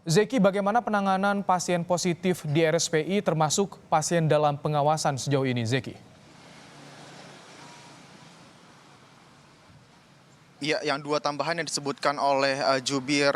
Zeki, bagaimana penanganan pasien positif di RSPI termasuk pasien dalam pengawasan sejauh ini, Zeki? Iya, yang dua tambahan yang disebutkan oleh jubir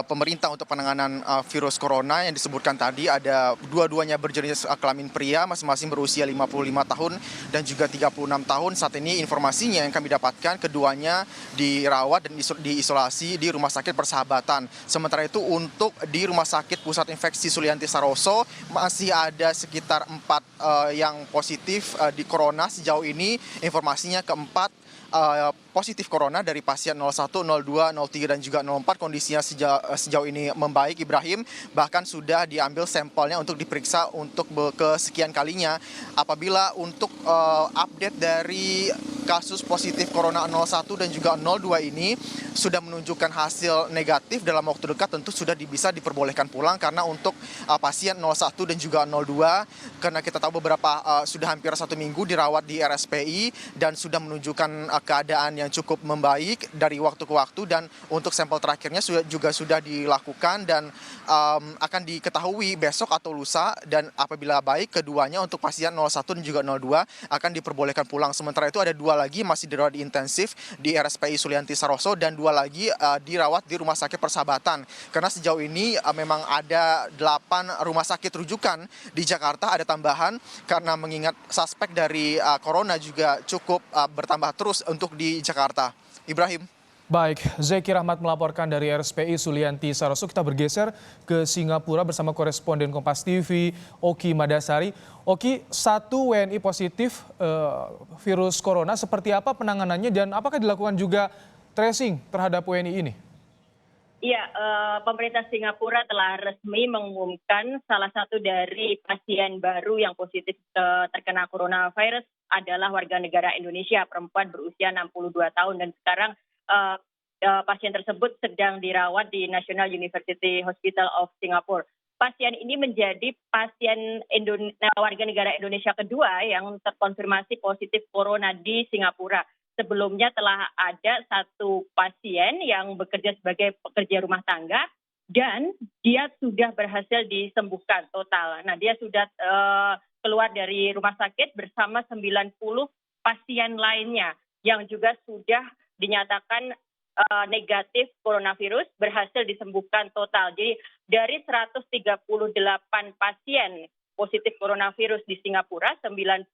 pemerintah untuk penanganan virus corona yang disebutkan tadi ada dua-duanya berjenis kelamin pria, masing-masing berusia 55 tahun dan juga 36 tahun. Saat ini informasinya yang kami dapatkan keduanya dirawat dan diisolasi di Rumah Sakit Persahabatan. Sementara itu untuk di Rumah Sakit Pusat Infeksi Sulianti Saroso masih ada sekitar 4 yang positif di corona sejauh ini. Informasinya keempat positif corona dari pasien 01, 02, 03 dan juga 04 kondisinya sejauh ini membaik, Ibrahim, bahkan sudah diambil sampelnya untuk diperiksa untuk kesekian kalinya. Apabila untuk update dari kasus positif corona 01 dan juga 02 ini sudah menunjukkan hasil negatif dalam waktu dekat, tentu sudah bisa diperbolehkan pulang. Karena untuk pasien 01 dan juga 02, karena kita tahu beberapa sudah hampir 1 minggu dirawat di RSPI dan sudah menunjukkan keadaan yang cukup membaik dari waktu ke waktu, dan untuk sampel terakhirnya juga sudah dilakukan dan akan diketahui besok atau lusa, dan apabila baik keduanya untuk pasien 01 dan juga 02 akan diperbolehkan pulang. Sementara itu ada dua lagi masih dirawat di intensif di RSPI Sulianti Saroso dan dua lagi dirawat di Rumah Sakit Persahabatan. Karena sejauh ini memang ada 8 rumah sakit rujukan di Jakarta, ada tambahan karena mengingat suspek dari corona juga cukup bertambah terus untuk di Jakarta. Ibrahim. Baik, Zeki Rahmat melaporkan dari RSPI Sulianti Saroso. Kita bergeser ke Singapura bersama koresponden Kompas TV, Oki Madasari. Oki, satu WNI positif virus corona, seperti apa penanganannya dan apakah dilakukan juga tracing terhadap WNI ini? Iya, pemerintah Singapura telah resmi mengumumkan salah satu dari pasien baru yang positif terkena coronavirus adalah warga negara Indonesia, perempuan berusia 62 tahun, dan sekarang pasien tersebut sedang dirawat di National University Hospital of Singapore. Pasien ini menjadi pasien warga negara Indonesia kedua yang terkonfirmasi positif corona di Singapura. Sebelumnya telah ada satu pasien yang bekerja sebagai pekerja rumah tangga dan dia sudah berhasil disembuhkan total. Nah, dia sudah keluar dari rumah sakit bersama 90 pasien lainnya yang juga sudah dinyatakan negatif coronavirus, berhasil disembuhkan total. Jadi dari 138 pasien positif coronavirus di Singapura, 90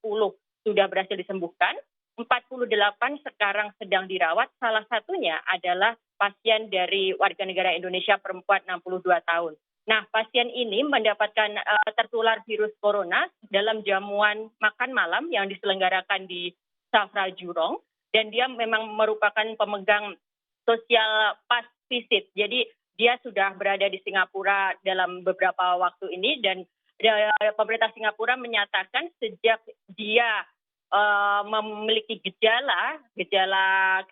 sudah berhasil disembuhkan. 48 sekarang sedang dirawat, salah satunya adalah pasien dari warga negara Indonesia perempuan 62 tahun. Nah, pasien ini mendapatkan tertular virus corona dalam jamuan makan malam yang diselenggarakan di Safra Jurong, dan dia memang merupakan pemegang sosial pass visit. Jadi dia sudah berada di Singapura dalam beberapa waktu ini, dan pemerintah Singapura menyatakan sejak dia memiliki gejala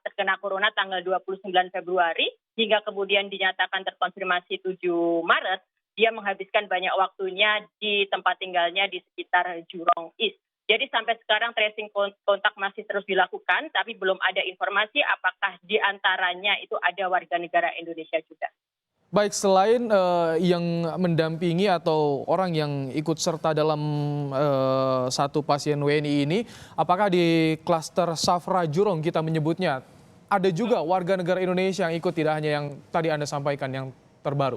terkena corona tanggal 29 Februari hingga kemudian dinyatakan terkonfirmasi 7 Maret, dia menghabiskan banyak waktunya di tempat tinggalnya di sekitar Jurong East. Jadi sampai sekarang tracing kontak masih terus dilakukan, tapi belum ada informasi apakah di antaranya itu ada warga negara Indonesia juga. Baik, selain yang mendampingi atau orang yang ikut serta dalam satu pasien WNI ini, apakah di klaster Safra Jurong kita menyebutnya, ada juga warga negara Indonesia yang ikut, tidak hanya yang tadi Anda sampaikan yang terbaru?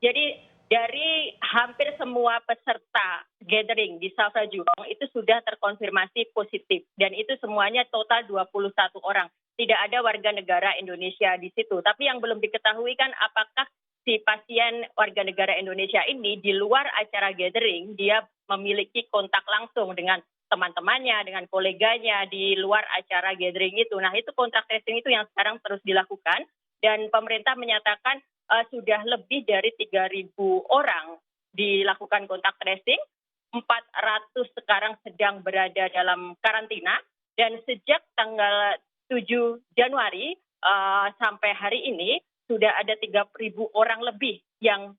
Jadi dari hampir semua peserta gathering di Safra Jurong itu sudah terkonfirmasi positif, dan itu semuanya total 21 orang. Tidak ada warga negara Indonesia di situ. Tapi yang belum diketahui kan apakah si pasien warga negara Indonesia ini di luar acara gathering dia memiliki kontak langsung dengan teman-temannya, dengan koleganya di luar acara gathering itu. Nah, itu kontak tracing itu yang sekarang terus dilakukan, dan pemerintah menyatakan sudah lebih dari 3.000 orang dilakukan kontak tracing, 400 sekarang sedang berada dalam karantina, dan sejak tanggal 7 Januari sampai hari ini sudah ada 3.000 orang lebih yang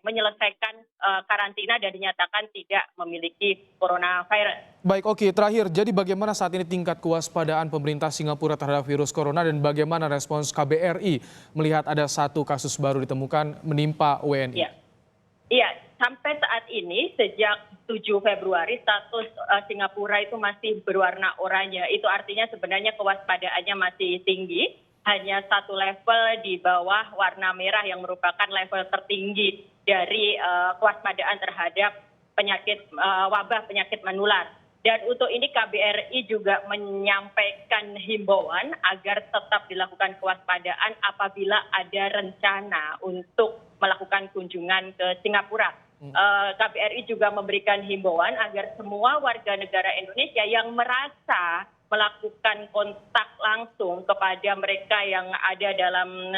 menyelesaikan karantina dan dinyatakan tidak memiliki coronavirus. Baik, Oki, terakhir, jadi bagaimana saat ini tingkat kewaspadaan pemerintah Singapura terhadap virus corona dan bagaimana respons KBRI melihat ada satu kasus baru ditemukan menimpa WNI? Iya, sampai saat ini sejak 7 Februari status Singapura itu masih berwarna oranye. Itu artinya sebenarnya kewaspadaannya masih tinggi, hanya satu level di bawah warna merah yang merupakan level tertinggi dari kewaspadaan terhadap penyakit wabah penyakit menular. Dan untuk ini KBRI juga menyampaikan himbauan agar tetap dilakukan kewaspadaan apabila ada rencana untuk melakukan kunjungan ke Singapura. KBRI juga memberikan himbauan agar semua warga negara Indonesia yang merasa melakukan kontak langsung kepada mereka yang ada dalam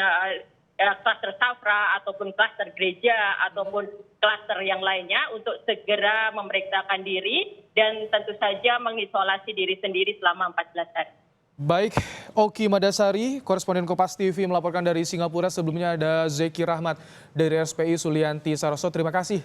klaster safra ataupun klaster gereja ataupun klaster yang lainnya untuk segera memeriksakan diri dan tentu saja mengisolasi diri sendiri selama 14 hari. Baik, Oki Madasari, koresponden Kompas TV melaporkan dari Singapura. Sebelumnya ada Zeki Rahmat dari RSPI Sulianti Saroso. Terima kasih.